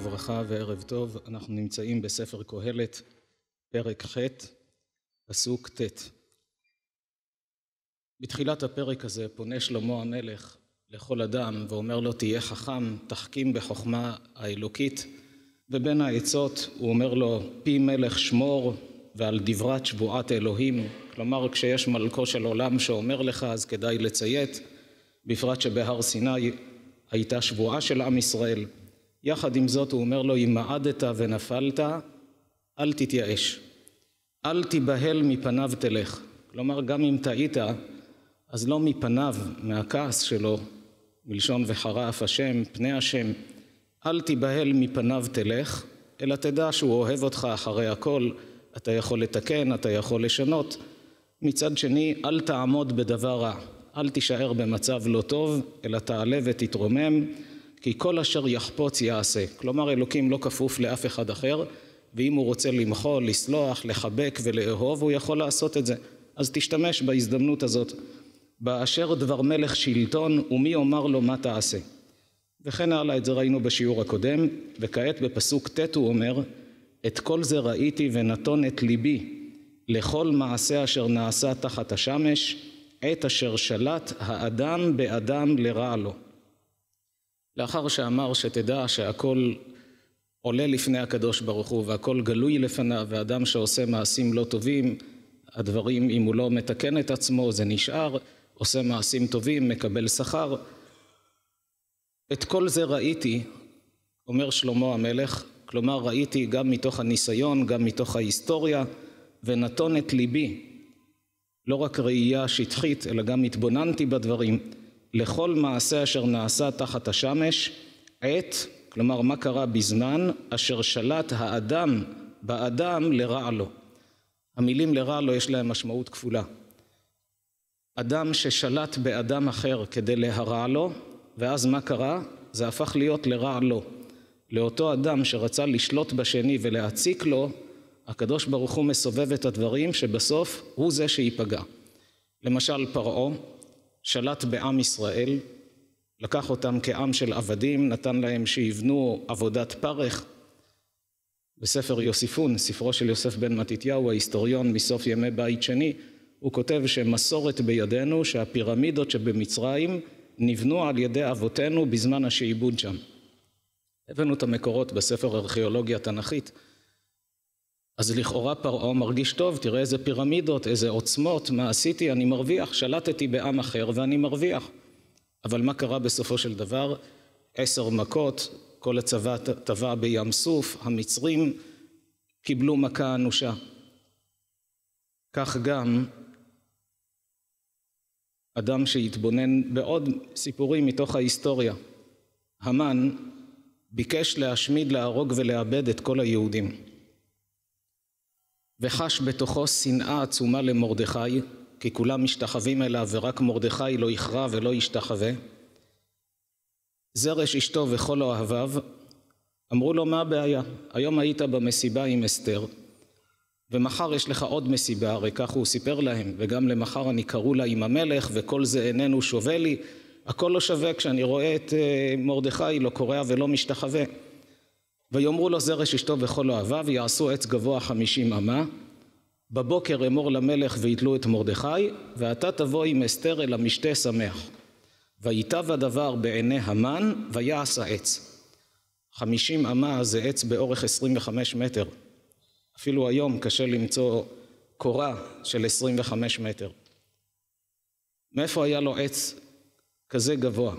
וברכה וערב טוב. אנחנו נמצאים בספר קהלת, פרק ח', פסוק ט'. בתחילת הפרק הזה פונה שלמה המלך לכל אדם ואומר לו, תהיה חכם, תחכים בחוכמה האלוקית, ובין העצות הוא אומר לו, פי מלך שמור ועל דברת שבועת אלוהים. כלומר, כשיש מלכו של עולם שאומר לך, אז כדאי לציית, בפרט שבהר סיני הייתה שבועה של עם ישראל. יחד עם זאת הוא אומר לו, אם מעדת ונפלת, אל תתייאש, אל תיבהל מפניו תלך. כלומר, גם אם טעית, אז לא מפניו, מהכעס שלו, מלשון וחרף השם, פני השם, אל תיבהל מפניו תלך, אלא תדע שהוא אוהב אותך אחרי הכל, אתה יכול לתקן, אתה יכול לשנות. מצד שני, אל תעמוד בדבר רע, אל תישאר במצב לא טוב, אלא תעלה ותתרומם, כי כל אשר יחפוץ יעשה. כלומר, אלוקים לא כפוף לאף אחד אחר, ואם הוא רוצה למחול, לסלוח, לחבק ולאהוב, הוא יכול לעשות את זה. אז תשתמש בהזדמנות הזאת. באשר דבר מלך שלטון, ומי אומר לו מה תעשה. וכן הלאה, את זה ראינו בשיעור הקודם, וכעת בפסוק ט' הוא אומר, את כל זה ראיתי ונתון את ליבי, לכל מעשה אשר נעשה תחת השמש, עת אשר שלט האדם באדם לרע לו. לאחר שאמר שתדע שהכל עולה לפני הקדוש ברוך הוא והכל גלוי לפניו, ואדם שעושה מעשים לא טובים, הדברים אם הוא לא מתקן את עצמו זה נשאר, עושה מעשים טובים מקבל שכר. את כל זה ראיתי, אומר שלמה המלך, כלומר ראיתי גם מתוך הניסיון, גם מתוך ההיסטוריה, ונתון את ליבי, לא רק ראייה שטחית אלא גם התבוננתי בדברים, לכל מעשה אשר נעשה תחת השמש, עת, כלומר מה קרה בזמן, אשר שלט האדם באדם לרע לו. המילים לרע לו יש להם משמעות כפולה. אדם ששלט באדם אחר כדי להרע לו, ואז מה קרה? זה הפך להיות לרע לו. לאותו אדם שרצה לשלוט בשני ולהציק לו, הקדוש ברוך הוא מסובב את הדברים שבסוף הוא זה שיפגע. למשל פרעה שלט בעם ישראל, לקח אותם כעם של עבדים, נתן להם שיבנו עבודת פרך. בספר יוסיפון, ספרו של יוסף בן מתתיהו, ההיסטוריון מסוף ימי בית שני, הוא כותב שמסורת בידינו שהפירמידות שבמצרים נבנו על ידי אבותינו בזמן השעבוד שם. הבאנו את המקורות בספר ארכיאולוגיה תנכית. אז לכאורה פרעה מרגיש טוב, תראה איזה פירמידות, איזה עוצמות, מה עשיתי, אני מרוויח, שלטתי בעם אחר ואני מרוויח. אבל מה קרה בסופו של דבר? 10 מכות, כל הצבא טבע בים סוף, המצרים קיבלו מכה אנושה. כך גם אדם שהתבונן בעוד סיפורים מתוך ההיסטוריה. המן ביקש להשמיד, להרוג ולאבד את כל היהודים. וחש בתוכו שנאה עצומה למרדכי, כי כולם משתחווים אליו ורק מרדכי לא יכרע ולא ישתחווה. זרש אשתו וכל אוהביו אמרו לו, מה הבעיה? היום היית במסיבה עם אסתר, ומחר יש לך עוד מסיבה, הרי כך הוא סיפר להם, וגם למחר אני קראו לה עם המלך, וכל זה איננו שווה לי, הכל לא שווה כשאני רואה את מרדכי לא קורע ולא משתחווה. ויאמרו לו זרש אשתו וכל אוהביו, יעשו עץ גבוה 50 אמה, בבוקר אמור למלך ויתלו את מרדכי, ואתה תבוא עם אסתר אל המשתה שמח. ויטב הדבר בעיני המן, ויעש העץ. 50 אמה זה עץ באורך 25 מטר. אפילו היום קשה למצוא קורה של 25 מטר. מאיפה היה לו עץ כזה גבוה?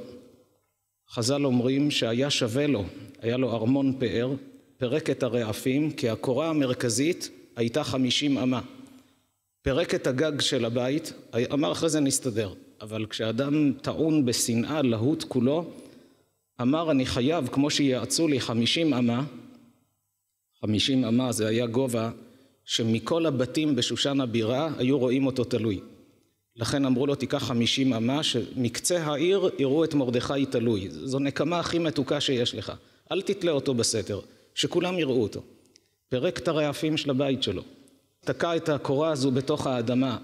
חז"ל אומרים שהיה שווה לו, היה לו ארמון פאר, פרק את הרעפים, כי הקורה המרכזית הייתה 50 אמה. פרק את הגג של הבית, אמר אחרי זה נסתדר, אבל כשאדם טעון בשנאה להוט כולו, אמר אני חייב כמו שיעצו לי 50 אמה, 50 אמה זה היה גובה שמכל הבתים בשושן הבירה היו רואים אותו תלוי. לכן אמרו לו תיקח 50 אמה שמקצה העיר יראו את מרדכי תלוי. זו נקמה הכי מתוקה שיש לך. אל תתלה אותו בסתר, שכולם יראו אותו. פרק את הרעפים של הבית שלו. תקע את הקורה הזו בתוך האדמה,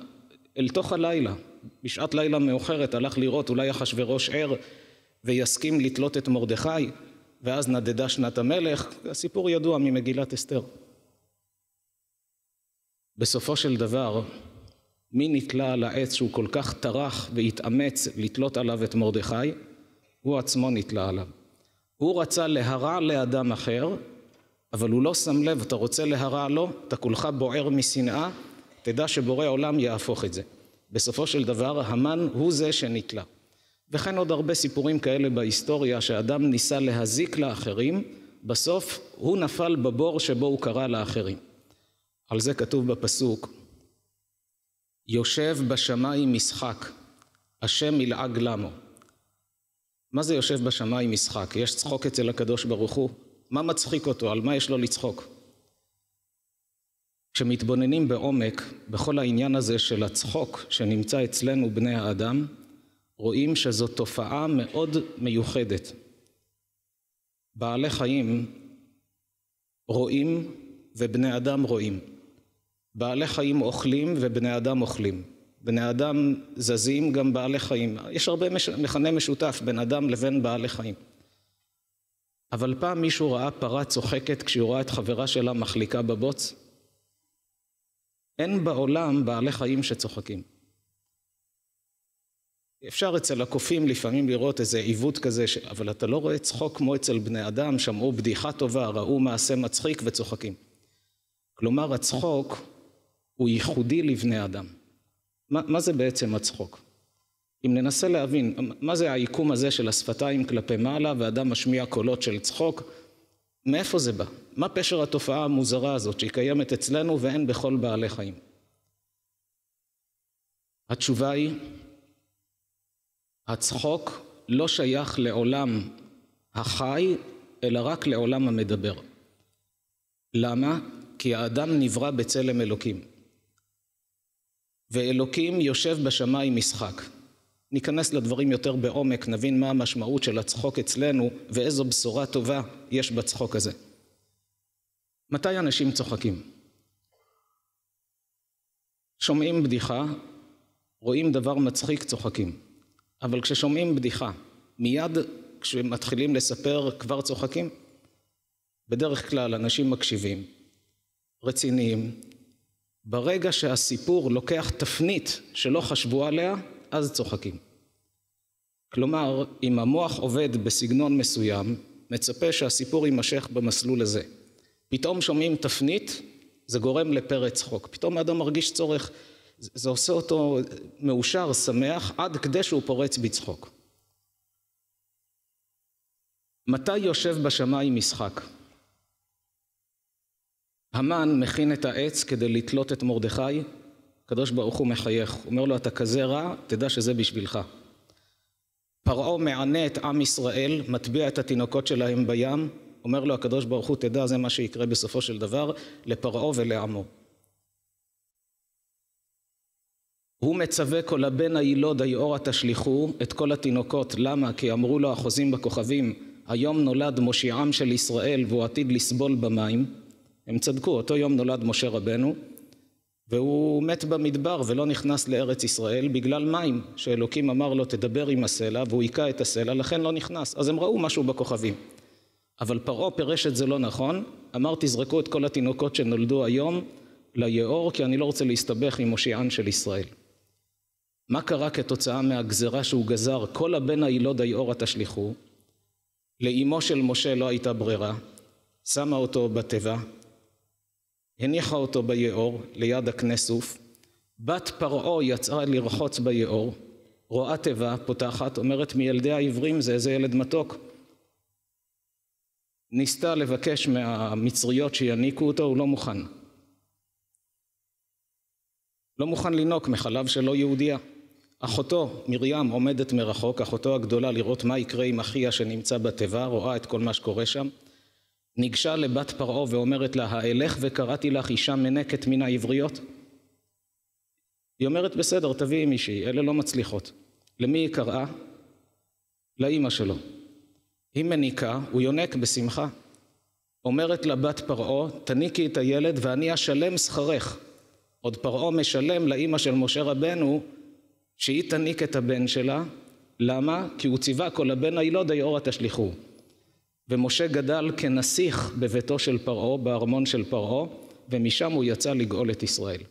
אל תוך הלילה. בשעת לילה מאוחרת הלך לראות אולי אחשוורוש ער ויסכים לתלות את מרדכי. ואז נדדה שנת המלך, הסיפור ידוע ממגילת אסתר. בסופו של דבר, מי נתלה על העץ שהוא כל כך טרח והתאמץ לתלות עליו את מרדכי? הוא עצמו נתלה עליו. הוא רצה להרע לאדם אחר, אבל הוא לא שם לב, אתה רוצה להרע לו, אתה כולך בוער משנאה, תדע שבורא עולם יהפוך את זה. בסופו של דבר, המן הוא זה שנתלה. וכן עוד הרבה סיפורים כאלה בהיסטוריה, שאדם ניסה להזיק לאחרים, בסוף הוא נפל בבור שבו הוא קרא לאחרים. על זה כתוב בפסוק, יושב בשמיים משחק, השם ילעג למו. מה זה יושב בשמיים משחק? יש צחוק אצל הקדוש ברוך הוא? מה מצחיק אותו? על מה יש לו לצחוק? כשמתבוננים בעומק בכל העניין הזה של הצחוק שנמצא אצלנו בני האדם, רואים שזו תופעה מאוד מיוחדת. בעלי חיים רואים ובני אדם רואים. בעלי חיים אוכלים ובני אדם אוכלים. בני אדם זזים, גם בעלי חיים. יש הרבה מכנה משותף בין אדם לבין בעלי חיים. אבל פעם מישהו ראה פרה צוחקת כשהוא ראה את חברה שלה מחליקה בבוץ? אין בעולם בעלי חיים שצוחקים. אפשר אצל הקופים לפעמים לראות איזה עיוות כזה, אבל אתה לא רואה צחוק כמו אצל בני אדם, שמעו בדיחה טובה, ראו מעשה מצחיק וצוחקים. כלומר, הצחוק הוא ייחודי לבני אדם. מה זה בעצם הצחוק? אם ננסה להבין, מה זה העיקום הזה של השפתיים כלפי מעלה, ואדם משמיע קולות של צחוק, מאיפה זה בא? מה פשר התופעה המוזרה הזאת שהיא קיימת אצלנו ואין בכל בעלי חיים? התשובה היא, הצחוק לא שייך לעולם החי, אלא רק לעולם המדבר. למה? כי האדם נברא בצלם אלוקים. ואלוקים יושב בשמיים משחק. ניכנס לדברים יותר בעומק, נבין מה המשמעות של הצחוק אצלנו, ואיזו בשורה טובה יש בצחוק הזה. מתי אנשים צוחקים? שומעים בדיחה, רואים דבר מצחיק, צוחקים. אבל כששומעים בדיחה, מיד כשמתחילים לספר כבר צוחקים? בדרך כלל אנשים מקשיבים, רציניים. ברגע שהסיפור לוקח תפנית שלא חשבו עליה, אז צוחקים. כלומר, אם המוח עובד בסגנון מסוים, מצפה שהסיפור יימשך במסלול הזה. פתאום שומעים תפנית, זה גורם לפרץ צחוק. פתאום האדם מרגיש צורך, זה עושה אותו מאושר, שמח, עד כדי שהוא פורץ בצחוק. מתי יושב בשמיים משחק? המן מכין את העץ כדי לתלות את מרדכי, הקדוש ברוך הוא מחייך, אומר לו, אתה כזה רע, תדע שזה בשבילך. פרעה מענה את עם ישראל, מטביע את התינוקות שלהם בים, אומר לו הקדוש ברוך הוא, תדע, זה מה שיקרה בסופו של דבר לפרעה ולעמו. הוא מצווה כל הבן הילוד היאורה תשליכו את כל התינוקות. למה? כי אמרו לו החוזים בכוכבים, היום נולד מושיעם של ישראל והוא עתיד לסבול במים. הם צדקו, אותו יום נולד משה רבנו, והוא מת במדבר ולא נכנס לארץ ישראל בגלל מים, שאלוקים אמר לו תדבר עם הסלע, והוא היקע את הסלע, לכן לא נכנס. אז הם ראו משהו בכוכבים. אבל פרעה פירש את זה לא נכון, אמר תזרקו את כל התינוקות שנולדו היום ליאור, כי אני לא רוצה להסתבך עם מושיען של ישראל. מה קרה כתוצאה מהגזרה שהוא גזר? כל הבן הילוד היאורה תשליכו. לאמו של משה לא הייתה ברירה, שמה אותו בתיבה, הניחה אותו ביאור ליד הכנסוף, בת פרעה יצאה לרחוץ ביאור, רואה תיבה, פותחת, אומרת מילדי העברים זה איזה ילד מתוק. ניסתה לבקש מהמצריות שיניקו אותו, הוא לא מוכן. לא מוכן לינוק מחלב שלא יהודיה. אחותו מרים עומדת מרחוק, אחותו הגדולה, לראות מה יקרה עם אחיה שנמצא בתיבה, רואה את כל מה שקורה שם. ניגשה לבת פרעה ואומרת לה, האלך וקראתי לך אישה מנקת מן העבריות? היא אומרת, בסדר, תביאי מישהי, אלה לא מצליחות. למי היא קראה? לאמא שלו. היא מניקה, הוא יונק בשמחה. אומרת לבת פרעה, תניקי את הילד ואני אשלם שכרך. עוד פרעה משלם לאמא של משה רבנו, שהיא תניק את הבן שלה. למה? כי הוא ציווה כל הבן הילוד היאורה תשליכו. ומשה גדל כנסיך בביתו של פרעה, בארמון של פרעה, ומשם הוא יצא לגאול את ישראל.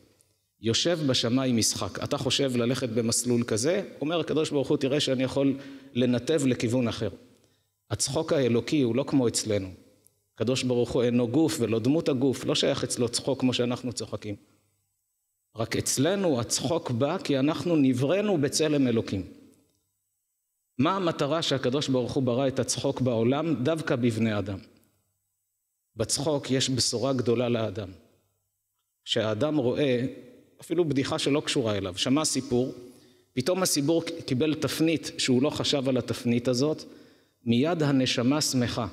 יושב בשמיים משחק. אתה חושב ללכת במסלול כזה? אומר הקדוש ברוך הוא, תראה שאני יכול לנתב לכיוון אחר. הצחוק האלוקי הוא לא כמו אצלנו. הקדוש ברוך הוא אינו גוף ולא דמות הגוף, לא שייך אצלו צחוק כמו שאנחנו צוחקים. רק אצלנו הצחוק בא כי אנחנו נבראנו בצלם אלוקים. מה המטרה שהקדוש ברוך הוא ברא את הצחוק בעולם דווקא בבני אדם? בצחוק יש בשורה גדולה לאדם. שהאדם רואה אפילו בדיחה שלא קשורה אליו, שמע סיפור, פתאום הסיפור קיבל תפנית שהוא לא חשב על התפנית הזאת, מיד הנשמה שמחה.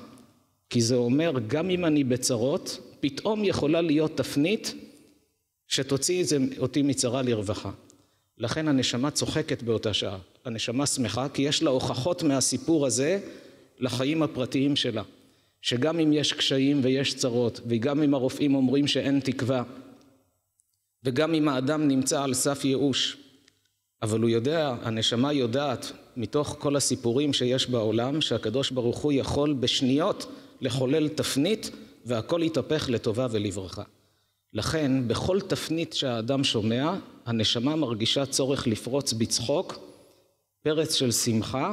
כי זה אומר גם אם אני בצרות, פתאום יכולה להיות תפנית שתוציא אותי מצרה לרווחה. לכן הנשמה צוחקת באותה שעה. הנשמה שמחה כי יש לה הוכחות מהסיפור הזה לחיים הפרטיים שלה. שגם אם יש קשיים ויש צרות, וגם אם הרופאים אומרים שאין תקווה, וגם אם האדם נמצא על סף ייאוש, אבל הוא יודע, הנשמה יודעת מתוך כל הסיפורים שיש בעולם, שהקדוש ברוך הוא יכול בשניות לחולל תפנית, והכל יתהפך לטובה ולברכה. לכן בכל תפנית שהאדם שומע, הנשמה מרגישה צורך לפרוץ בצחוק, פרץ של שמחה,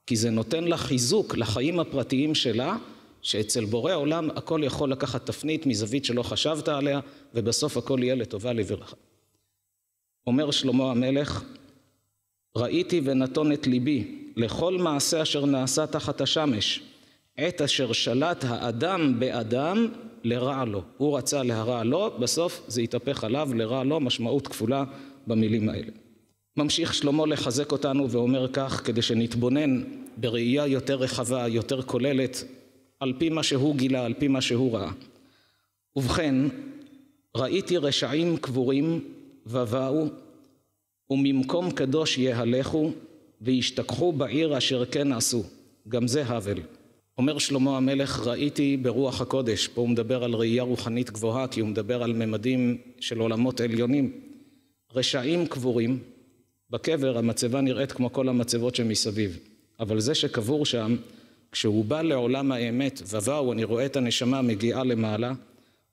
כי זה נותן לה חיזוק לחיים הפרטיים שלה, שאצל בורא עולם הכל יכול לקחת תפנית מזווית שלא חשבת עליה, ובסוף הכל יהיה לטובה לברכה. אומר שלמה המלך, ראיתי ונתון את ליבי לכל מעשה אשר נעשה תחת השמש, עת אשר שלט האדם באדם לרע לו. הוא רצה להרע לו, בסוף זה יתהפך עליו לרע לו, משמעות כפולה במילים האלה. ממשיך שלמה לחזק אותנו ואומר כך, כדי שנתבונן בראייה יותר רחבה, יותר כוללת, על פי מה שהוא גילה, על פי מה שהוא ראה. ובכן, ראיתי רשעים קבורים ובאו, וממקום קדוש יהלכו, וישתכחו בעיר אשר כן עשו. גם זה הבל. אומר שלמה המלך, ראיתי ברוח הקודש. פה הוא מדבר על ראייה רוחנית גבוהה, כי הוא מדבר על ממדים של עולמות עליונים. רשעים קבורים, בקבר המצבה נראית כמו כל המצבות שמסביב. אבל זה שקבור שם, כשהוא בא לעולם האמת, ובאו, אני רואה את הנשמה מגיעה למעלה,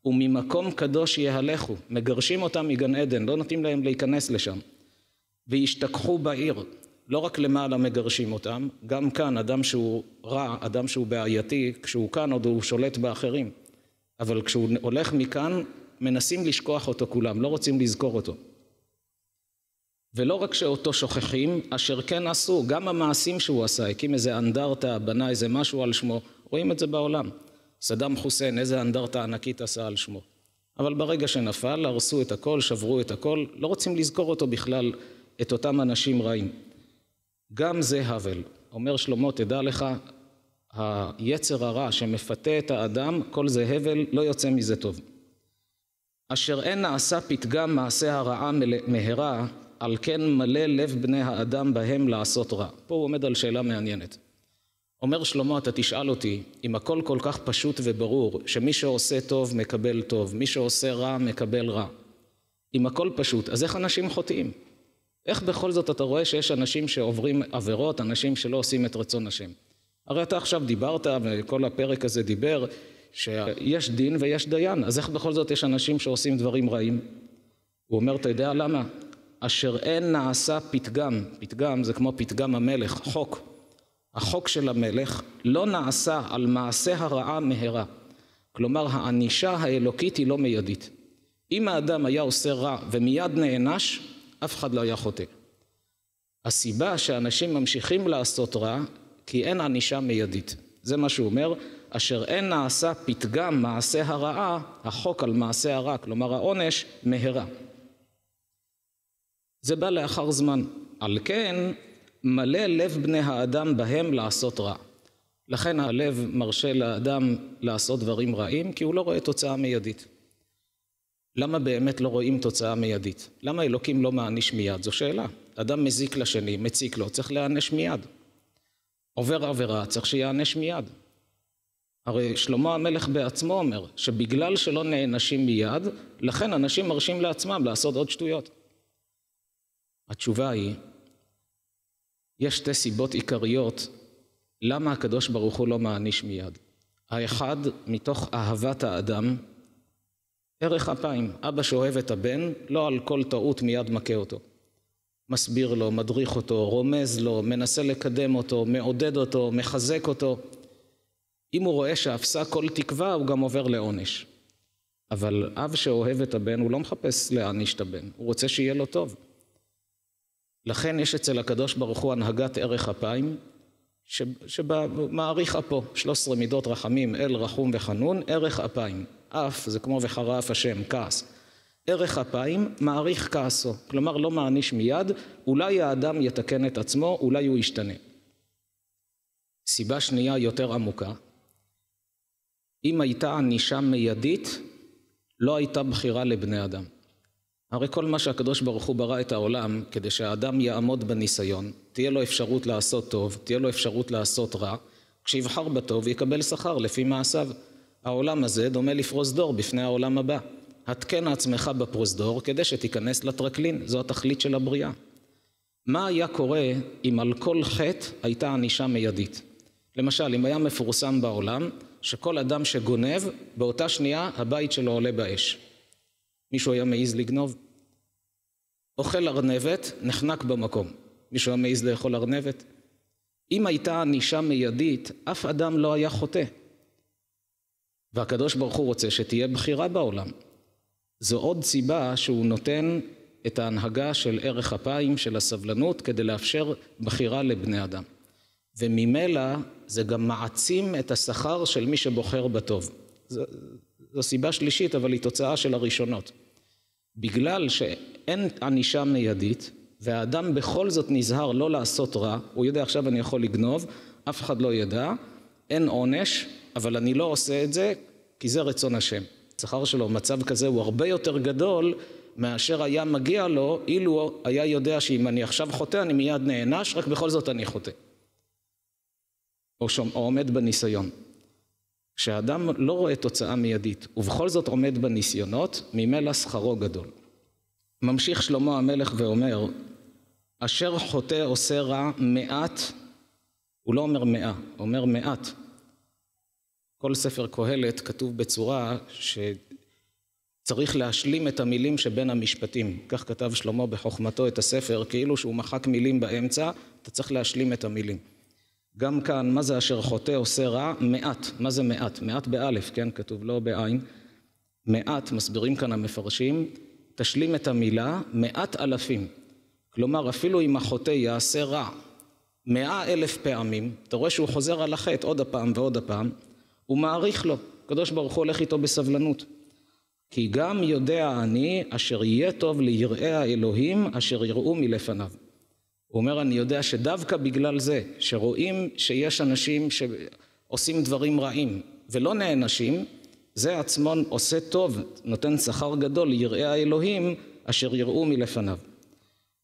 וממקום קדוש יהלכו, מגרשים אותם מגן עדן, לא נותנים להם להיכנס לשם. וישתכחו בעיר, לא רק למעלה מגרשים אותם, גם כאן אדם שהוא רע, אדם שהוא בעייתי, כשהוא כאן עוד הוא שולט באחרים. אבל כשהוא הולך מכאן, מנסים לשכוח אותו כולם, לא רוצים לזכור אותו. ולא רק שאותו שוכחים, אשר כן עשו, גם המעשים שהוא עשה, הקים איזה אנדרטה, בנה איזה משהו על שמו, רואים את זה בעולם. סדאם חוסיין, איזה אנדרטה ענקית עשה על שמו. אבל ברגע שנפל, הרסו את הכל, שברו את הכל, לא רוצים לזכור אותו בכלל, את אותם אנשים רעים. גם זה הבל. אומר שלמה, תדע לך, היצר הרע שמפתה את האדם, כל זה הבל, לא יוצא מזה טוב. אשר אין נעשה פתגם מעשה הרעה מהרה, על כן מלא לב בני האדם בהם לעשות רע. פה הוא עומד על שאלה מעניינת. אומר שלמה, אתה תשאל אותי, אם הכל כל כך פשוט וברור, שמי שעושה טוב מקבל טוב, מי שעושה רע מקבל רע. אם הכל פשוט, אז איך אנשים חוטאים? איך בכל זאת אתה רואה שיש אנשים שעוברים עבירות, אנשים שלא עושים את רצון השם? הרי אתה עכשיו דיברת, וכל הפרק הזה דיבר, שיש דין ויש דיין, אז איך בכל זאת יש אנשים שעושים דברים רעים? הוא אומר, אתה יודע למה? אשר אין נעשה פתגם, פתגם זה כמו פתגם המלך, חוק. החוק של המלך לא נעשה על מעשה הרעה מהרה. כלומר, הענישה האלוקית היא לא מיידית. אם האדם היה עושה רע ומיד נענש, אף אחד לא היה חוטא. הסיבה שאנשים ממשיכים לעשות רע, כי אין ענישה מיידית. זה מה שהוא אומר, אשר אין נעשה פתגם מעשה הרעה, החוק על מעשה הרע, כלומר העונש, מהרה. זה בא לאחר זמן. על כן, מלא לב בני האדם בהם לעשות רע. לכן הלב מרשה לאדם לעשות דברים רעים, כי הוא לא רואה תוצאה מיידית. למה באמת לא רואים תוצאה מיידית? למה אלוקים לא מעניש מיד? זו שאלה. אדם מזיק לשני, מציק לו, צריך להענש מיד. עובר עבירה, צריך שיענש מיד. הרי שלמה המלך בעצמו אומר, שבגלל שלא נענשים מיד, לכן אנשים מרשים לעצמם לעשות עוד שטויות. התשובה היא, יש שתי סיבות עיקריות למה הקדוש ברוך הוא לא מעניש מיד? האחד, מתוך אהבת האדם, ערך אפיים. אבא שאוהב את הבן, לא על כל טעות מיד מכה אותו. מסביר לו, מדריך אותו, רומז לו, מנסה לקדם אותו, מעודד אותו, מחזק אותו. אם הוא רואה שאפסה כל תקווה, הוא גם עובר לעונש. אבל אב שאוהב את הבן, הוא לא מחפש להעניש את הבן, הוא רוצה שיהיה לו טוב. לכן יש אצל הקדוש ברוך הוא הנהגת ערך אפיים, שמעריך אפו, 13 מידות רחמים, אל רחום וחנון, ערך אפיים. אף זה כמו וחרה אף השם, כעס. ערך אפיים מעריך כעסו, כלומר לא מעניש מיד, אולי האדם יתקן את עצמו, אולי הוא ישתנה. סיבה שנייה יותר עמוקה, אם הייתה ענישה מיידית, לא הייתה בחירה לבני אדם. הרי כל מה שהקדוש ברוך הוא ברא את העולם, כדי שהאדם יעמוד בניסיון, תהיה לו אפשרות לעשות טוב, תהיה לו אפשרות לעשות רע, כשיבחר בטוב יקבל שכר לפי מעשיו. העולם הזה דומה לפרוזדור בפני העולם הבא. התקן עצמך בפרוזדור כדי שתיכנס לטרקלין, זו התכלית של הבריאה. מה היה קורה אם על כל חטא הייתה ענישה מיידית? למשל, אם היה מפורסם בעולם שכל אדם שגונב, באותה שנייה הבית שלו עולה באש. מישהו היה מעיז לגנוב? אוכל ארנבת, נחנק במקום. מישהו היה מעיז לאכול ארנבת? אם הייתה ענישה מיידית, אף אדם לא היה חוטא. והקדוש ברוך הוא רוצה שתהיה בחירה בעולם. זו עוד סיבה שהוא נותן את ההנהגה של ערך אפיים, של הסבלנות, כדי לאפשר בחירה לבני אדם. וממילא זה גם מעצים את השכר של מי שבוחר בטוב. זו סיבה שלישית, אבל היא תוצאה של הראשונות. בגלל שאין ענישה מיידית, והאדם בכל זאת נזהר לא לעשות רע, הוא יודע עכשיו אני יכול לגנוב, אף אחד לא ידע, אין עונש, אבל אני לא עושה את זה, כי זה רצון השם. השכר שלו במצב כזה הוא הרבה יותר גדול, מאשר היה מגיע לו, אילו היה יודע שאם אני עכשיו חוטא, אני מיד נענש, רק בכל זאת אני חוטא. או עומד בניסיון. כשאדם לא רואה תוצאה מיידית, ובכל זאת עומד בניסיונות, ממילא שכרו גדול. ממשיך שלמה המלך ואומר, אשר חוטא עושה רע מעט, הוא לא אומר 100, הוא אומר מעט. כל ספר קהלת כתוב בצורה שצריך להשלים את המילים שבין המשפטים. כך כתב שלמה בחוכמתו את הספר, כאילו שהוא מחק מילים באמצע, אתה צריך להשלים את המילים. גם כאן, מה זה אשר חוטא עושה רע? מעט. מה זה מעט? מעט באלף, כן? כתוב לא בעין. מעט, מסבירים כאן המפרשים, תשלים את המילה 100,000. כלומר, אפילו אם החוטא יעשה רע 100,000 פעמים, אתה רואה שהוא חוזר על החטא עוד הפעם ועוד הפעם, הוא מעריך לו. הקדוש ברוך הוא הולך איתו בסבלנות. כי גם יודע אני אשר יהיה טוב ליראי האלוהים אשר יראו מלפניו. הוא אומר, אני יודע שדווקא בגלל זה, שרואים שיש אנשים שעושים דברים רעים ולא נענשים, זה עצמו עושה טוב, נותן שכר גדול ליראי האלוהים אשר יראו מלפניו.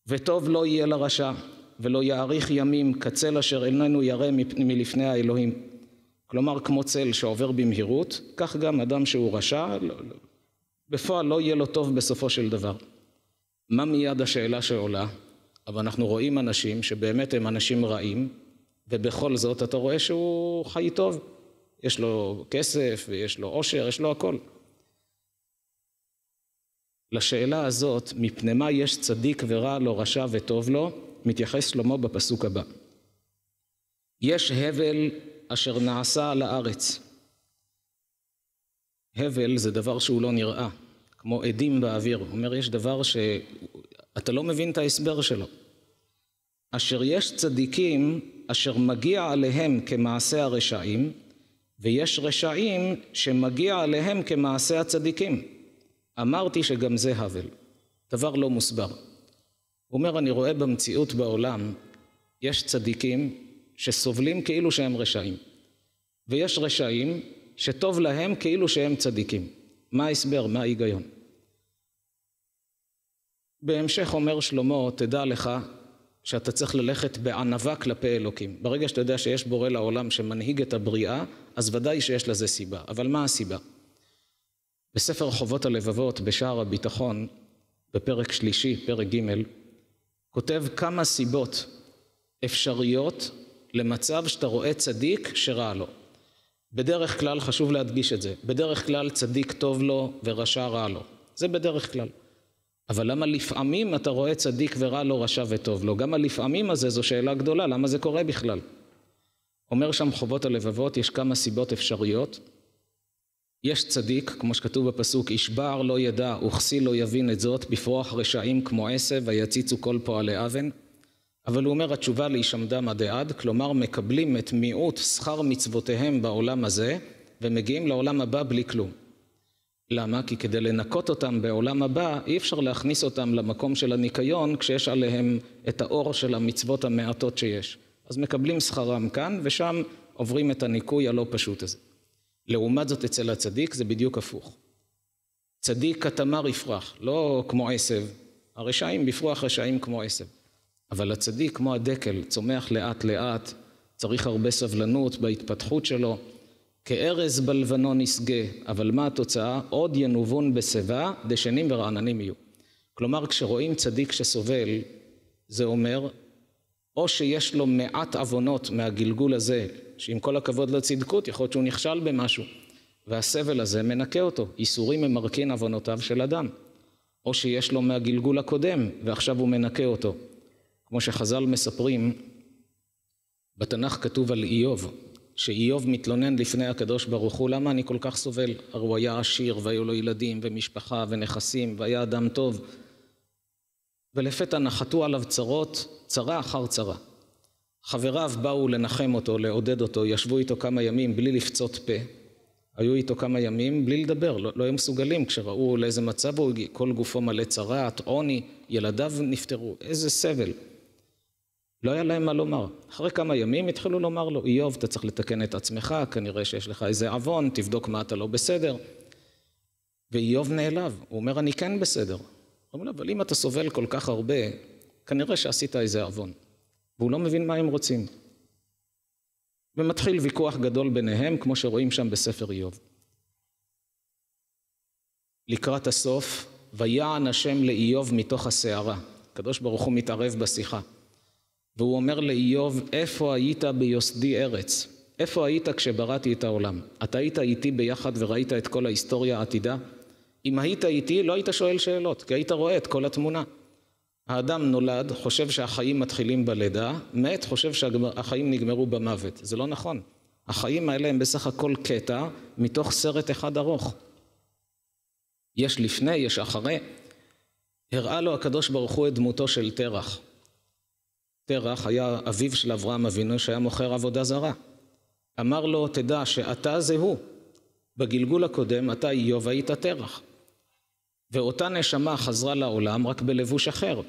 וטוב לא יהיה לרשע, ולא יאריך ימים כצל אשר איננו ירא מלפני האלוהים. כלומר, כמו צל שעובר במהירות, כך גם אדם שהוא רשע, בפועל לא יהיה לו טוב בסופו של דבר. מה מיד השאלה שעולה? אבל אנחנו רואים אנשים שבאמת הם אנשים רעים, ובכל זאת אתה רואה שהוא חי טוב. יש לו כסף ויש לו עושר, יש לו הכל. לשאלה הזאת, מפני מה יש צדיק ורע לו, רשע וטוב לו, מתייחס שלמה בפסוק הבא. יש הבל אשר נעשה על הארץ. הבל זה דבר שהוא לא נראה, כמו עדים באוויר. הוא אומר, יש דבר שאתה לא מבין את ההסבר שלו. אשר יש צדיקים אשר מגיע עליהם כמעשה הרשעים, ויש רשעים שמגיע עליהם כמעשה הצדיקים. אמרתי שגם זה הבל. דבר לא מוסבר. הוא אומר, אני רואה במציאות בעולם, יש צדיקים שסובלים כאילו שהם רשעים. ויש רשעים שטוב להם כאילו שהם צדיקים. מה ההסבר? מה ההיגיון? בהמשך אומר שלמה, תדע לך שאתה צריך ללכת בענווה כלפי אלוקים. ברגע שאתה יודע שיש בורא לעולם שמנהיג את הבריאה, אז ודאי שיש לזה סיבה. אבל מה הסיבה? בספר חובות הלבבות, בשער הביטחון, בפרק שלישי, פרק ג', כותב כמה סיבות אפשריות למצב שאתה רואה צדיק שרע לו. בדרך כלל, חשוב להדגיש את זה, בדרך כלל צדיק טוב לו ורשע רע לו. זה בדרך כלל. אבל למה לפעמים אתה רואה צדיק ורע לו, רשע וטוב לו? גם הלפעמים הזה זו שאלה גדולה, למה זה קורה בכלל? אומר שם חובות הלבבות, יש כמה סיבות אפשריות. יש צדיק, כמו שכתוב בפסוק, ישבר לא ידע וכסיל לא יבין את זאת, בפרוח רשעים כמו עשב ויציצו כל פועלי אבן. אבל הוא אומר התשובה להישמדם עדי עד, כלומר מקבלים את מיעוט שכר מצוותיהם בעולם הזה, ומגיעים לעולם הבא בלי כלום. למה? כי כדי לנקות אותם בעולם הבא, אי אפשר להכניס אותם למקום של הניקיון, כשיש עליהם את האור של המצוות המעטות שיש. אז מקבלים שכרם כאן, ושם עוברים את הניקוי הלא פשוט הזה. לעומת זאת אצל הצדיק זה בדיוק הפוך. צדיק כתמר יפרח, לא כמו עשב. הרשעים בפרוח רשעים כמו עשב. אבל הצדיק כמו הדקל, צומח לאט לאט, צריך הרבה סבלנות בהתפתחות שלו. כארז בלבנון יסגה, אבל מה התוצאה? עוד ינובון בשיבה, דשנים ורעננים יהיו. כלומר, כשרואים צדיק שסובל, זה אומר, או שיש לו מעט עוונות מהגלגול הזה, שעם כל הכבוד לצדקות, יכול להיות שהוא נכשל במשהו, והסבל הזה מנקה אותו, איסורים ממרקין עוונותיו של אדם. או שיש לו מהגלגול הקודם, ועכשיו הוא מנקה אותו. כמו שחז"ל מספרים, בתנ"ך כתוב על איוב, שאיוב מתלונן לפני הקדוש ברוך הוא, למה אני כל כך סובל? הרי הוא היה עשיר, והיו לו ילדים ומשפחה ונכסים, והיה אדם טוב. ולפתע נחתו עליו צרות, צרה אחר צרה. חבריו באו לנחם אותו, לעודד אותו, ישבו איתו כמה ימים בלי לפצות פה. היו איתו כמה ימים בלי לדבר, לא היו מסוגלים, כשראו לאיזה מצב הוא, כל גופו מלא צרת, עוני, ילדיו נפטרו, איזה סבל. לא היה להם מה לומר. אחרי כמה ימים התחילו לומר לו, איוב, אתה צריך לתקן את עצמך, כנראה שיש לך איזה עוון, תבדוק מה אתה לא בסדר. ואיוב נעלב, הוא אומר, אני כן בסדר. הוא אומר, אבל אם אתה סובל כל כך הרבה, כנראה שעשית איזה עוון. והוא לא מבין מה הם רוצים. ומתחיל ויכוח גדול ביניהם, כמו שרואים שם בספר איוב. לקראת הסוף, ויען השם לאיוב מתוך הסערה. הקדוש ברוך הוא מתערב בשיחה. והוא אומר לאיוב, איפה היית ביוסדי ארץ? איפה היית כשבראתי את העולם? אתה היית איתי ביחד וראית את כל ההיסטוריה העתידה? אם היית איתי, לא היית שואל שאלות, כי היית רואה את כל התמונה. האדם נולד, חושב שהחיים מתחילים בלידה, מת, חושב שהחיים נגמרו במוות. זה לא נכון. החיים האלה הם בסך הכל קטע מתוך סרט אחד ארוך. יש לפני, יש אחרי. הראה לו הקדוש ברוך הוא את דמותו של תרח. תרח היה אביו של אברהם אבינו שהיה מוכר עבודה זרה. אמר לו, תדע שאתה זה הוא. בגלגול הקודם אתה איוב היית תרח. ואותה נשמה חזרה לעולם רק בלבוש אחר.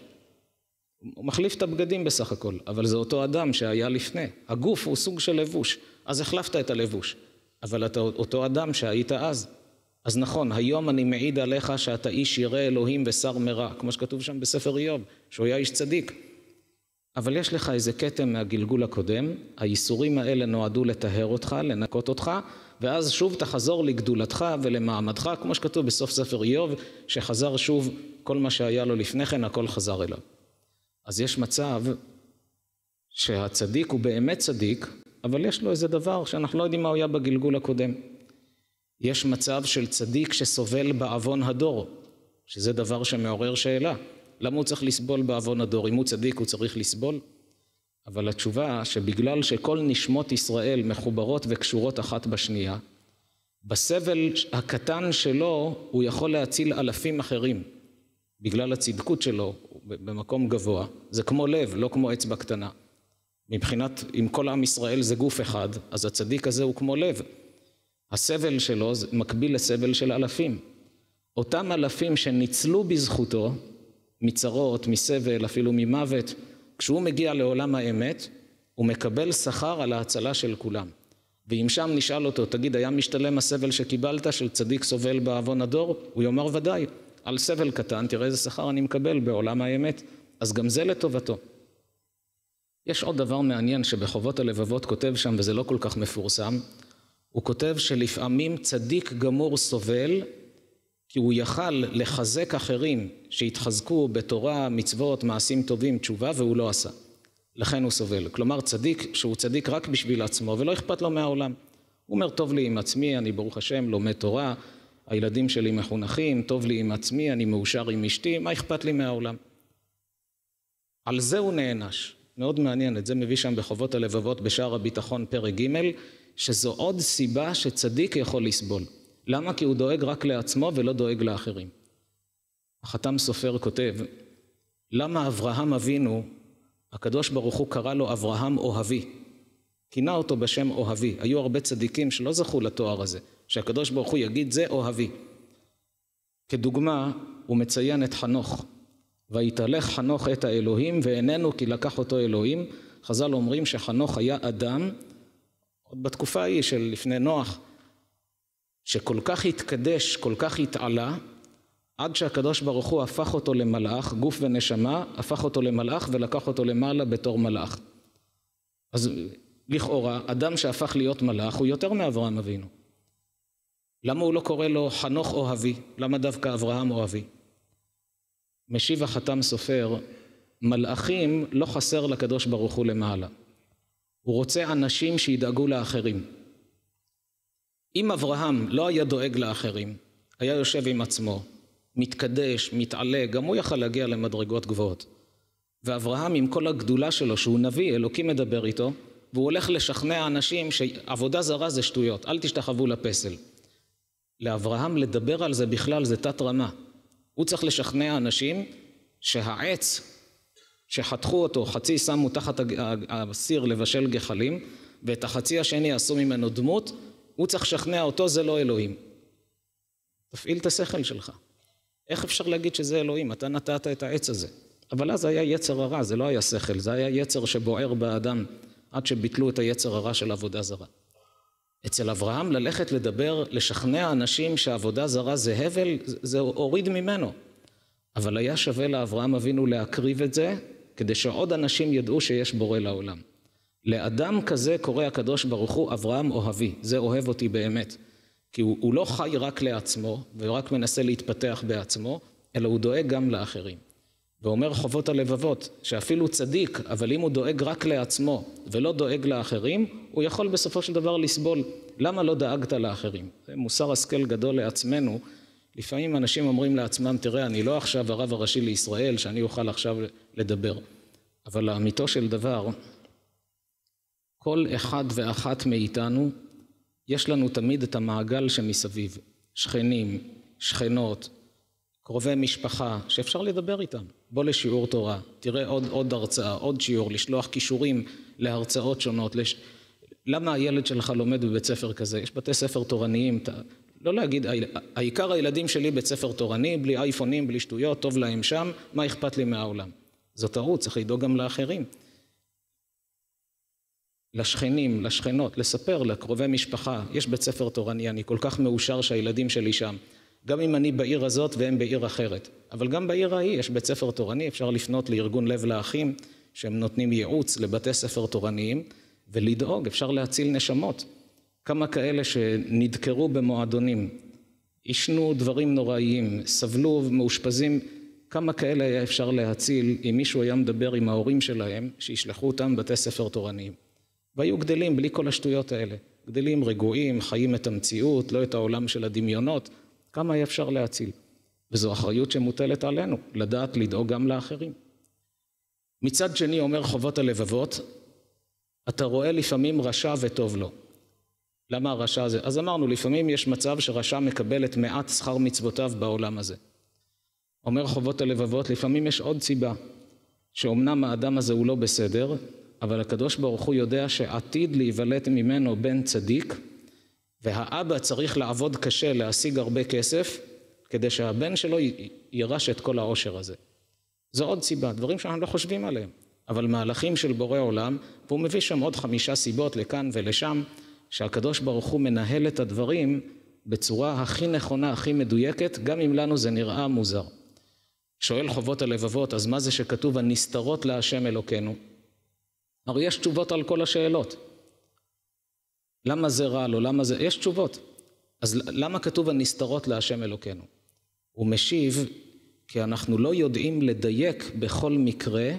הוא מחליף את הבגדים בסך הכל, אבל זה אותו אדם שהיה לפני. הגוף הוא סוג של לבוש, אז החלפת את הלבוש. אבל אתה אותו אדם שהיית אז. אז נכון, היום אני מעיד עליך שאתה איש ירא אלוהים ושר מרע, כמו שכתוב שם בספר איוב, שהוא היה איש צדיק. אבל יש לך איזה קטע מהגלגול הקודם, האיסורים האלה נועדו לטהר אותך, לנקות אותך, ואז שוב תחזור לגדולתך ולמעמדך, כמו שכתוב בסוף ספר איוב, שחזר שוב כל מה שהיה לו לפני כן, הכל חזר אליו. אז יש מצב שהצדיק הוא באמת צדיק, אבל יש לו איזה דבר שאנחנו לא יודעים מה הוא היה בגלגול הקודם. יש מצב של צדיק שסובל בעוון הדור, שזה דבר שמעורר שאלה. למה הוא צריך לסבול בעוון הדור? אם הוא צדיק הוא צריך לסבול? אבל התשובה שבגלל שכל נשמות ישראל מחוברות וקשורות אחת בשנייה, בסבל הקטן שלו הוא יכול להציל אלפים אחרים. בגלל הצדקות שלו במקום גבוה. זה כמו לב, לא כמו אצבע קטנה. מבחינת, אם כל עם ישראל זה גוף אחד, אז הצדיק הזה הוא כמו לב. הסבל שלו מקביל לסבל של אלפים. אותם אלפים שניצלו בזכותו, מצרות, מסבל, אפילו ממוות, כשהוא מגיע לעולם האמת, הוא מקבל שכר על ההצלה של כולם. ואם שם נשאל אותו, תגיד, היה משתלם הסבל שקיבלת של צדיק סובל בעוון הדור? הוא יאמר ודאי, על סבל קטן, תראה איזה שכר אני מקבל בעולם האמת. אז גם זה לטובתו. יש עוד דבר מעניין שבחובות הלבבות כותב שם, וזה לא כל כך מפורסם, הוא כותב שלפעמים צדיק גמור סובל, כי הוא יכל לחזק אחרים שהתחזקו בתורה, מצוות, מעשים טובים, תשובה, והוא לא עשה. לכן הוא סובל. כלומר, צדיק שהוא צדיק רק בשביל עצמו, ולא אכפת לו מהעולם. הוא אומר, טוב לי עם עצמי, אני ברוך השם, לומד תורה, הילדים שלי מחונכים, טוב לי עם עצמי, אני מאושר עם אשתי, מה אכפת לי מהעולם? על זה הוא נענש. מאוד מעניין, את זה מביא שם בחובות הלבבות בשער הביטחון פרק ג', שזו עוד סיבה שצדיק יכול לסבול. למה? כי הוא דואג רק לעצמו ולא דואג לאחרים. החתם סופר כותב, למה אברהם אבינו, הקדוש ברוך הוא קרא לו אברהם אוהבי, כינה אותו בשם אוהבי. היו הרבה צדיקים שלא זכו לתואר הזה, שהקדוש ברוך הוא יגיד זה אוהבי. כדוגמה הוא מציין את חנוך, ויתהלך חנוך את האלוהים ואיננו כי לקח אותו אלוהים. חז"ל אומרים שחנוך היה אדם, עוד בתקופה ההיא של לפני נוח, שכל כך התקדש, כל כך התעלה, עד שהקדוש ברוך הוא הפך אותו למלאך, גוף ונשמה, הפך אותו למלאך ולקח אותו למעלה בתור מלאך. אז לכאורה, אדם שהפך להיות מלאך הוא יותר מאברהם אבינו. למה הוא לא קורא לו חנוך אוהבי? למה דווקא אברהם אוהבי? משיב החתם סופר, מלאכים לא חסר לקדוש ברוך הוא למעלה. הוא רוצה אנשים שידאגו לאחרים. אם אברהם לא היה דואג לאחרים, היה יושב עם עצמו, מתקדש, מתעלה, גם הוא יכל להגיע למדרגות גבוהות. ואברהם עם כל הגדולה שלו, שהוא נביא, אלוקים מדבר איתו, והוא הולך לשכנע אנשים שעבודה זרה זה שטויות, אל תשתחוו לפסל. לאברהם לדבר על זה בכלל זה תת רמה. הוא צריך לשכנע אנשים שהעץ שחתכו אותו, חצי שמו תחת הסיר לבשל גחלים, ואת החצי השני עשו ממנו דמות, הוא צריך לשכנע אותו, זה לא אלוהים. תפעיל את השכל שלך. איך אפשר להגיד שזה אלוהים? אתה נתת את העץ הזה. אבל אז היה יצר הרע, זה לא היה שכל, זה היה יצר שבוער באדם, עד שביטלו את היצר הרע של עבודה זרה. אצל אברהם ללכת לדבר, לשכנע אנשים שעבודה זרה זה הבל, זה הוריד ממנו. אבל היה שווה לאברהם אבינו להקריב את זה, כדי שעוד אנשים ידעו שיש בורא לעולם. לאדם כזה קורא הקדוש ברוך הוא אברהם אוהבי, זה אוהב אותי באמת. כי הוא לא חי רק לעצמו, ורק מנסה להתפתח בעצמו, אלא הוא דואג גם לאחרים. ואומר חובות הלבבות, שאפילו צדיק, אבל אם הוא דואג רק לעצמו ולא דואג לאחרים, הוא יכול בסופו של דבר לסבול. למה לא דאגת לאחרים? זה מוסר השכל גדול לעצמנו. לפעמים אנשים אומרים לעצמם, תראה, אני לא עכשיו הרב הראשי לישראל, שאני אוכל עכשיו לדבר. אבל לאמיתו של דבר, כל אחד ואחת מאיתנו, יש לנו תמיד את המעגל שמסביב. שכנים, שכנות, קרובי משפחה, שאפשר לדבר איתם. בוא לשיעור תורה, תראה עוד הרצאה, עוד שיעור, לשלוח קישורים להרצאות שונות. למה הילד שלך לומד בבית ספר כזה? יש בתי ספר תורניים, לא להגיד, העיקר הילדים שלי בית ספר תורני, בלי אייפונים, בלי שטויות, טוב להם שם, מה אכפת לי מהעולם? זאת טעות, צריך לדאוג גם לאחרים. לשכנים, לשכנות, לספר לקרובי משפחה, יש בית ספר תורני, אני כל כך מאושר שהילדים שלי שם. גם אם אני בעיר הזאת והם בעיר אחרת. אבל גם בעיר ההיא יש בית ספר תורני, אפשר לפנות לארגון לב לאחים, שהם נותנים ייעוץ לבתי ספר תורניים, ולדאוג, אפשר להציל נשמות. כמה כאלה שנדקרו במועדונים, ישנו דברים נוראיים, סבלו ומאושפזים, כמה כאלה היה אפשר להציל אם מישהו היה מדבר עם ההורים שלהם, שישלחו אותם בתי ספר תורניים. והיו גדלים בלי כל השטויות האלה. גדלים רגועים, חיים את המציאות, לא את העולם של הדמיונות, כמה היה אפשר להציל. וזו אחריות שמוטלת עלינו, לדעת לדאוג גם לאחרים. מצד שני אומר חובות הלבבות, אתה רואה לפעמים רשע וטוב לו. למה הרשע הזה? אז אמרנו, לפעמים יש מצב שרשע מקבל את מעט שכר מצוותיו בעולם הזה. אומר חובות הלבבות, לפעמים יש עוד סיבה, שאומנם האדם הזה הוא לא בסדר, אבל הקדוש ברוך הוא יודע שעתיד להיוולד ממנו בן צדיק, והאבא צריך לעבוד קשה להשיג הרבה כסף, כדי שהבן שלו ירש את כל העושר הזה. זו עוד סיבה, דברים שאנחנו לא חושבים עליהם, אבל מהלכים של בורא עולם, והוא מביא שם עוד 5 סיבות לכאן ולשם, שהקדוש ברוך הוא מנהל את הדברים בצורה הכי נכונה, הכי מדויקת, גם אם לנו זה נראה מוזר. שואל חובות הלבבות, אז מה זה שכתוב הנסתרות להשם אלוקינו? הרי יש תשובות על כל השאלות. למה זה רע לו? למה זה? יש תשובות. אז למה כתוב הנסתרות להשם אלוקינו? הוא משיב, כי אנחנו לא יודעים לדייק בכל מקרה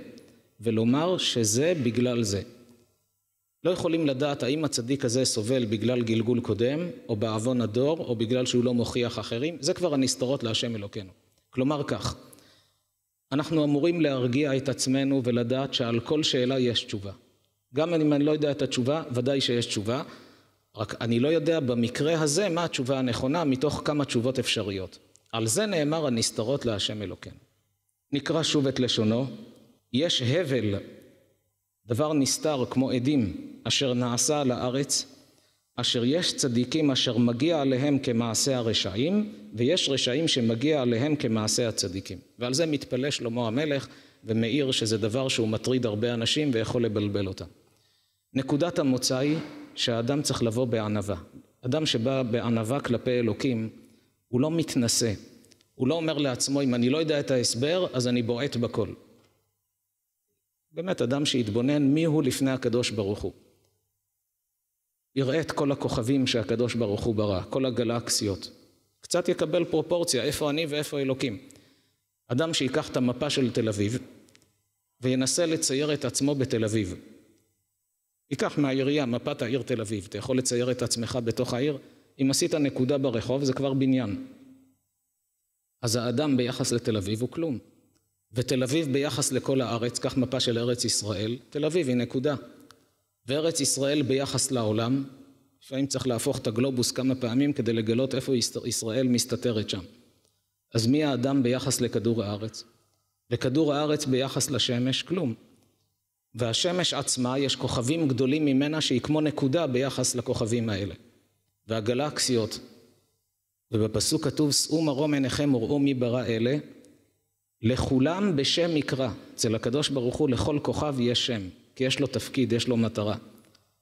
ולומר שזה בגלל זה. לא יכולים לדעת האם הצדיק הזה סובל בגלל גלגול קודם, או בעוון הדור, או בגלל שהוא לא מוכיח אחרים. זה כבר הנסתרות להשם אלוקינו. כלומר כך, אנחנו אמורים להרגיע את עצמנו ולדעת שעל כל שאלה יש תשובה. גם אם אני לא יודע את התשובה, ודאי שיש תשובה, רק אני לא יודע במקרה הזה מה התשובה הנכונה מתוך כמה תשובות אפשריות. על זה נאמר הנסתרות להשם אלוקינו. נקרא שוב את לשונו, יש הבל, דבר נסתר כמו עדים, אשר נעשה על הארץ, אשר יש צדיקים אשר מגיע עליהם כמעשה הרשעים, ויש רשעים שמגיע עליהם כמעשה הצדיקים. ועל זה מתפלא שלמה המלך ומאיר שזה דבר שהוא מטריד הרבה אנשים ויכול לבלבל אותם. נקודת המוצא היא שהאדם צריך לבוא בענווה. אדם שבא בענווה כלפי אלוקים, הוא לא מתנשא. הוא לא אומר לעצמו, אם אני לא יודע את ההסבר, אז אני בועט בכל. באמת, אדם שיתבונן מי הוא לפני הקדוש ברוך הוא. יראה את כל הכוכבים שהקדוש ברוך הוא ברא, כל הגלקסיות. קצת יקבל פרופורציה, איפה אני ואיפה אלוקים. אדם שיקח את המפה של תל אביב, וינסה לצייר את עצמו בתל אביב. ייקח מהעירייה, מפת העיר תל אביב, אתה יכול לצייר את עצמך בתוך העיר, אם עשית נקודה ברחוב זה כבר בניין. אז האדם ביחס לתל אביב הוא כלום. ותל אביב ביחס לכל הארץ, כך מפה של ארץ ישראל, תל אביב היא נקודה. וארץ ישראל ביחס לעולם, לפעמים צריך להפוך את הגלובוס כמה פעמים כדי לגלות איפה ישראל מסתתרת שם. אז מי האדם ביחס לכדור הארץ? וכדור הארץ ביחס לשמש, כלום. והשמש עצמה, יש כוכבים גדולים ממנה שהיא כמו נקודה ביחס לכוכבים האלה. והגלקסיות, ובפסוק כתוב, שאו מרום עיניכם וראו מי ברא אלה, לכולם בשם יקרא. אצל הקדוש ברוך הוא לכל כוכב יש שם, כי יש לו תפקיד, יש לו מטרה.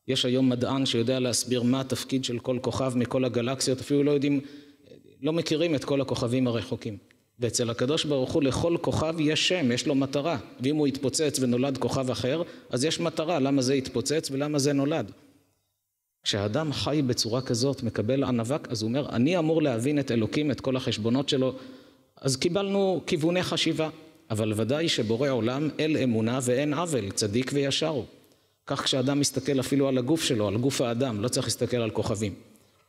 יש היום מדען שיודע להסביר מה התפקיד של כל כוכב מכל הגלקסיות, אפילו לא מכירים את כל הכוכבים הרחוקים. ואצל הקדוש ברוך הוא לכל כוכב יש שם, יש לו מטרה. ואם הוא יתפוצץ ונולד כוכב אחר, אז יש מטרה, למה זה יתפוצץ ולמה זה נולד. כשאדם חי בצורה כזאת, מקבל ענווה, אז הוא אומר, אני אמור להבין את אלוקים, את כל החשבונות שלו, אז קיבלנו כיווני חשיבה. אבל ודאי שבורא עולם אל אמונה ואין עוול, צדיק וישר הוא. כך כשאדם מסתכל אפילו על הגוף שלו, על גוף האדם, לא צריך להסתכל על כוכבים.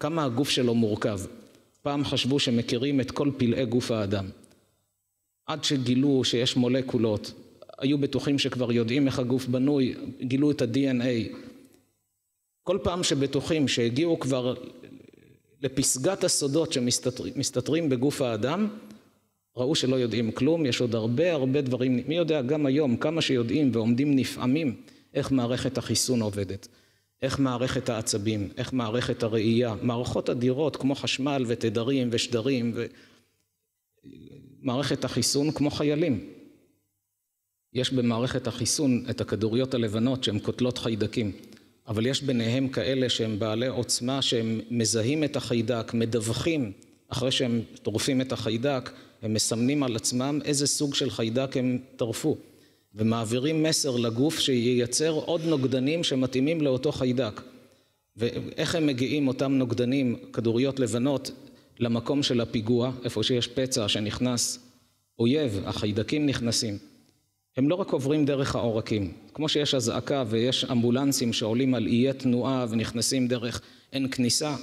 כמה הגוף שלו מורכב. פעם חשבו שמכירים את כל פלאי גוף האדם. עד שגילו שיש מולקולות, היו בטוחים שכבר יודעים איך הגוף בנוי, גילו את ה-DNA. כל פעם שבטוחים שהגיעו כבר לפסגת הסודות שמסתתרים בגוף האדם, ראו שלא יודעים כלום, יש עוד הרבה דברים, מי יודע גם היום כמה שיודעים ועומדים נפעמים איך מערכת החיסון עובדת, איך מערכת העצבים, איך מערכת הראייה, מערכות אדירות כמו חשמל ותדרים ושדרים ומערכת החיסון כמו חיילים. יש במערכת החיסון את הכדוריות הלבנות שהן קוטלות חיידקים, אבל יש ביניהם כאלה שהם בעלי עוצמה שהם מזהים את החיידק, מדווחים אחרי שהם טורפים את החיידק, הם מסמנים על עצמם איזה סוג של חיידק הם טרפו, ומעבירים מסר לגוף שייצר עוד נוגדנים שמתאימים לאותו חיידק. ואיך הם מגיעים אותם נוגדנים, כדוריות לבנות, למקום של הפיגוע, איפה שיש פצע שנכנס אויב, החיידקים נכנסים. הם לא רק עוברים דרך העורקים, כמו שיש הזעקה ויש אמבולנסים שעולים על איי תנועה ונכנסים דרך אין כניסה,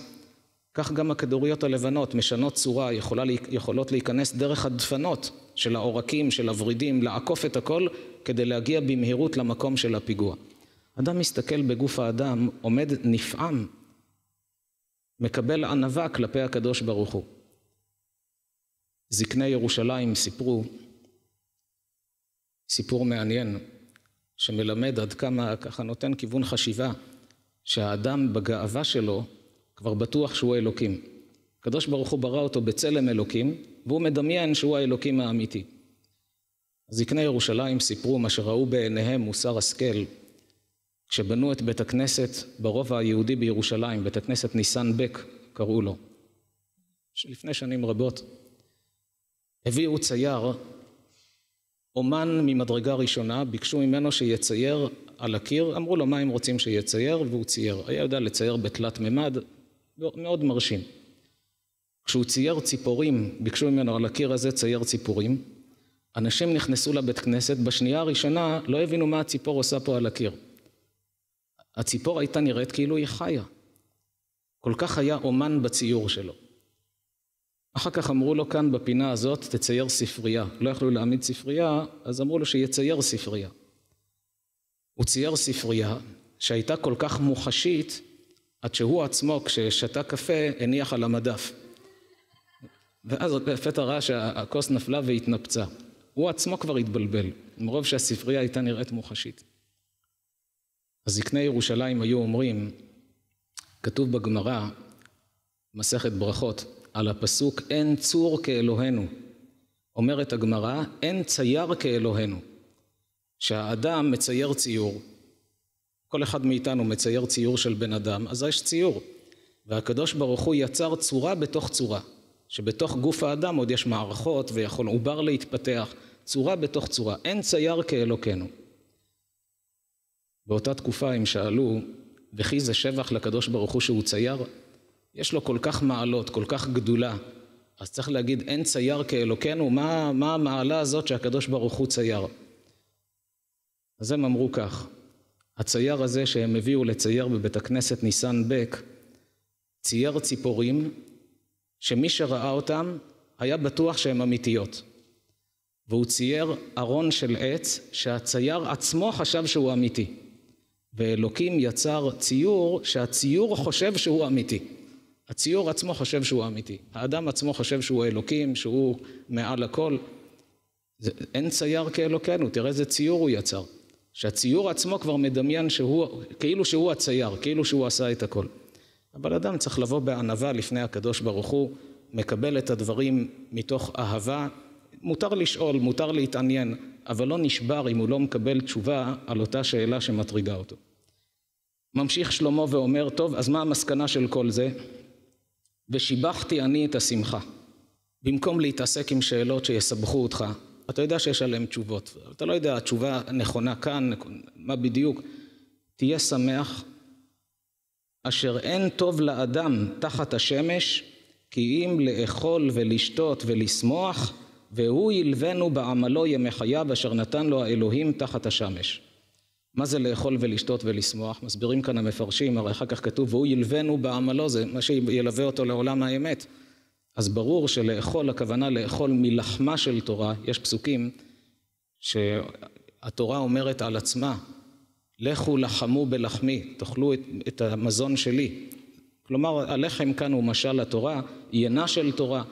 כך גם הכדוריות הלבנות משנות צורה, יכולות להיכנס דרך הדפנות של העורקים, של הוורידים, לעקוף את הכל כדי להגיע במהירות למקום של הפיגוע. אדם מסתכל בגוף האדם, עומד נפעם, מקבל ענווה כלפי הקדוש ברוך הוא. זקני ירושלים סיפרו סיפור מעניין שמלמד עד כמה, ככה נותן כיוון חשיבה, שהאדם בגאווה שלו כבר בטוח שהוא האלוקים. הקדוש ברוך הוא ברא אותו בצלם אלוקים, והוא מדמיין שהוא האלוקים האמיתי. זקני ירושלים סיפרו מה שראו בעיניהם מוסר השכל, כשבנו את בית הכנסת ברובע היהודי בירושלים, בית הכנסת ניסן בק קראו לו, שלפני שנים רבות, הביאו צייר, אומן ממדרגה ראשונה, ביקשו ממנו שיצייר על הקיר, אמרו לו מה הם רוצים שיצייר, והוא צייר. היה יודע לצייר בתלת ממד, מאוד מרשים. כשהוא צייר ציפורים, ביקשו ממנו על הקיר הזה צייר ציפורים, אנשים נכנסו לבית כנסת, בשנייה הראשונה לא הבינו מה הציפור עושה פה על הקיר. הציפור הייתה נראית כאילו היא חיה. כל כך היה אומן בציור שלו. אחר כך אמרו לו כאן בפינה הזאת, תצייר ספרייה. לא יכלו להעמיד ספרייה, אז אמרו לו שיצייר ספרייה. הוא צייר ספרייה שהייתה כל כך מוחשית, עד שהוא עצמו כששתה קפה הניח על המדף. ואז לפתע ראה שהכוס נפלה והתנפצה. הוא עצמו כבר התבלבל, מרוב שהספרייה הייתה נראית מוחשית. הזקני ירושלים היו אומרים, כתוב בגמרא, מסכת ברכות, על הפסוק אין צור כאלוהינו. אומרת הגמרא, אין צייר כאלוהינו. שהאדם מצייר ציור, כל אחד מאיתנו מצייר ציור של בן אדם, אז יש ציור. והקדוש ברוך הוא יצר צורה בתוך צורה, שבתוך גוף האדם עוד יש מערכות ויכול עובר להתפתח, צורה בתוך צורה, אין צייר כאלוקינו. באותה תקופה הם שאלו, וכי זה שבח לקדוש ברוך הוא שהוא צייר? יש לו כל כך מעלות, כל כך גדולה, אז צריך להגיד אין צייר כאלוקינו, מה המעלה הזאת שהקדוש ברוך הוא צייר? אז הם אמרו כך, הצייר הזה שהם הביאו לצייר בבית הכנסת ניסן בק, צייר ציפורים שמי שראה אותם היה בטוח שהן אמיתיות. והוא צייר ארון של עץ שהצייר עצמו חשב שהוא אמיתי. ואלוקים יצר ציור שהציור חושב שהוא אמיתי. הציור עצמו חושב שהוא אמיתי. האדם עצמו חושב שהוא אלוקים, שהוא מעל הכל. אין צייר כאלוקנו, תראה איזה ציור הוא יצר. שהציור עצמו כבר מדמיין כאילו שהוא הצייר, כאילו שהוא עשה את הכל. אבל אדם צריך לבוא בענווה לפני הקדוש ברוך הוא, מקבל את הדברים מתוך אהבה, מותר לשאול, מותר להתעניין, אבל לא נשבר אם הוא לא מקבל תשובה על אותה שאלה שמטרידה אותו. ממשיך שלמה ואומר, טוב, אז מה המסקנה של כל זה? ושיבחתי אני את השמחה. במקום להתעסק עם שאלות שיסבכו אותך, אתה יודע שיש עליהן תשובות, אתה לא יודע, התשובה נכונה כאן, מה בדיוק, תהיה שמח, אשר אין טוב לאדם תחת השמש, כי אם לאכול ולשתות ולשמוח, והוא ילבנו בעמלו ימי חייו אשר נתן לו האלוהים תחת השמש. מה זה לאכול ולשתות ולשמוח? מסבירים כאן המפרשים, הרי אחר כך כתוב, והוא ילבנו בעמלו, זה מה שילווה אותו לעולם האמת. אז ברור שלאכול, הכוונה לאכול מלחמה של תורה, יש פסוקים שהתורה אומרת על עצמה, לכו לחמו בלחמי, תאכלו את המזון שלי. כלומר, הלחם כאן הוא משל לתורה, ינה של תורה.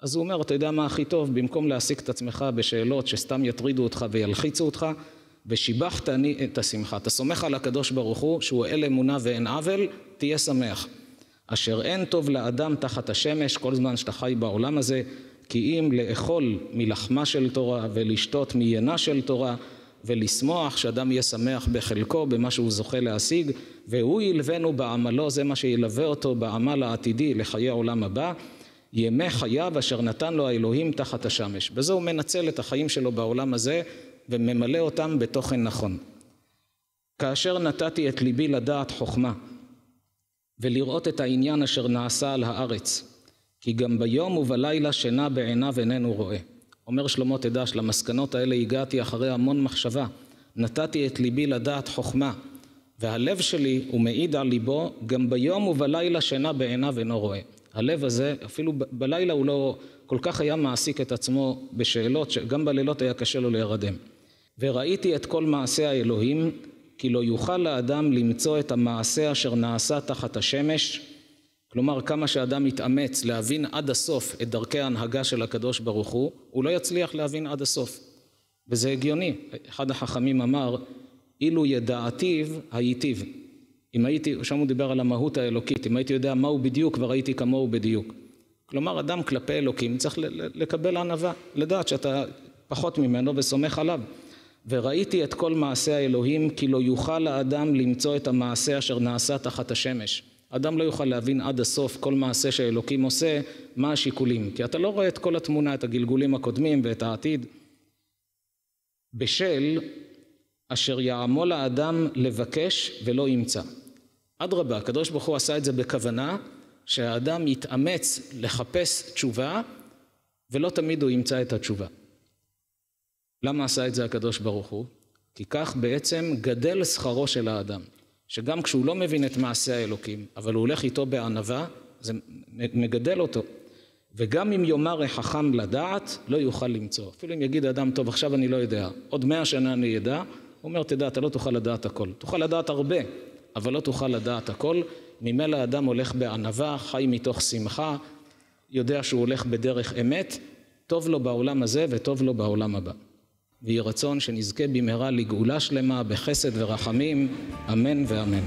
אז הוא אומר, אתה יודע מה הכי טוב, במקום להעסיק את עצמך בשאלות שסתם יטרידו אותך וילחיצו אותך, ושיבחת אני את השמחה. אתה סומך על הקדוש ברוך הוא, שהוא אל אמונה ואין עוול, תהיה שמח. אשר אין טוב לאדם תחת השמש, כל זמן שאתה חי בעולם הזה, כי אם לאכול מלחמה של תורה ולשתות מינה של תורה, ולשמוח שאדם יהיה שמח בחלקו, במה שהוא זוכה להשיג, והוא ילבנו בעמלו, זה מה שילווה אותו בעמל העתידי לחיי העולם הבא, ימי חייו אשר נתן לו האלוהים תחת השמש. בזה הוא מנצל את החיים שלו בעולם הזה, וממלא אותם בתוכן נכון. כאשר נתתי את ליבי לדעת חוכמה, ולראות את העניין אשר נעשה על הארץ, כי גם ביום ובלילה שינה בעיניו איננו רואה. אומר שלמה, תדע שלמסקנות האלה הגעתי אחרי המון מחשבה. נתתי את ליבי לדעת חוכמה, והלב שלי הוא מעיד על ליבו, גם ביום ובלילה שינה בעיניו אינו רואה. הלב הזה, אפילו בלילה הוא לא כל כך היה מעסיק את עצמו בשאלות, שגם בלילות היה קשה לו להירדם. וראיתי את כל מעשה האלוהים, כי לא יוכל לאדם למצוא את המעשה אשר נעשה תחת השמש. כלומר, כמה שאדם יתאמץ להבין עד הסוף את דרכי ההנהגה של הקדוש ברוך הוא לא יצליח להבין עד הסוף. וזה הגיוני. אחד החכמים אמר, אילו ידעתיו הייתיו. אם הייתי, שם הוא דיבר על המהות האלוקית, אם הייתי יודע מהו בדיוק, כבר הייתי כמוהו בדיוק. כלומר, אדם כלפי אלוקים צריך לקבל ענווה, לדעת שאתה פחות ממנו וסומך עליו. וראיתי את כל מעשה האלוהים, כי לא יוכל האדם למצוא את המעשה אשר נעשה תחת השמש. אדם לא יוכל להבין עד הסוף כל מעשה שאלוקים עושה, מה השיקולים. כי אתה לא רואה את כל התמונה, את הגלגולים הקודמים ואת העתיד. בשל אשר יעמול האדם לבקש ולא ימצא. אדרבה, הקדוש ברוך הוא עשה את זה בכוונה, שהאדם יתאמץ לחפש תשובה, ולא תמיד הוא ימצא את התשובה. למה עשה את זה הקדוש ברוך הוא? כי כך בעצם גדל שכרו של האדם, שגם כשהוא לא מבין את מעשה האלוקים, אבל הוא הולך איתו בענווה, זה מגדל אותו. וגם אם יאמר החכם לדעת, לא יוכל למצוא. אפילו אם יגיד אדם, טוב, עכשיו אני לא יודע, עוד 100 שנה אני ידע, הוא אומר, תדע, אתה לא תוכל לדעת הכל. תוכל לדעת הרבה, אבל לא תוכל לדעת הכל. ממילא האדם הולך בענווה, חי מתוך שמחה, יודע שהוא הולך בדרך אמת, טוב לו בעולם הזה וטוב לו בעולם הבא. ויהי רצון שנזכה במהרה לגאולה שלמה בחסד ורחמים, אמן ואמן.